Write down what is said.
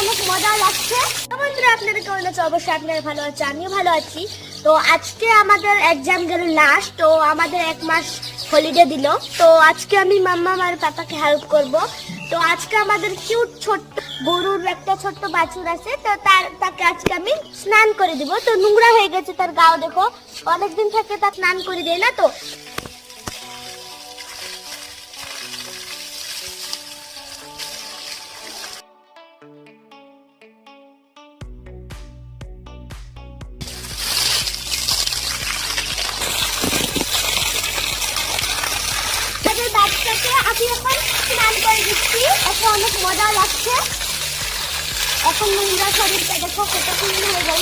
অনেক মজা লাগছে। বন্ধুরা আপনারা কেমন আছে? অবশ্যই আপনারা ভালো আছে, আমিও ভালো আছি। তো আজকে আমাদের এক্সাম গেল লাস্ট, তো আমাদের 1 মাস হলিডে দিল। তো আজকে আমি মাম্মা আর পাপাকে হেল্প করব। তো আজকে আমাদের কিউট ছোট্ট গরুর একটা ছোট্ট বাছুর আছে, তো তাকে আজকে আমি স্নান করে দিব। তো নোংরা হয়ে গেছে তার গাও, দেখো অনেকদিন থেকে তাকে স্নান করে দেয় না। তো বাচ্চাকে আমি এখন স্নান করে দিচ্ছি, এখন অনেক মজা লাগছে। এখন নোংরা শরীরটা দেখো কত সুন্দর হয়ে গেল।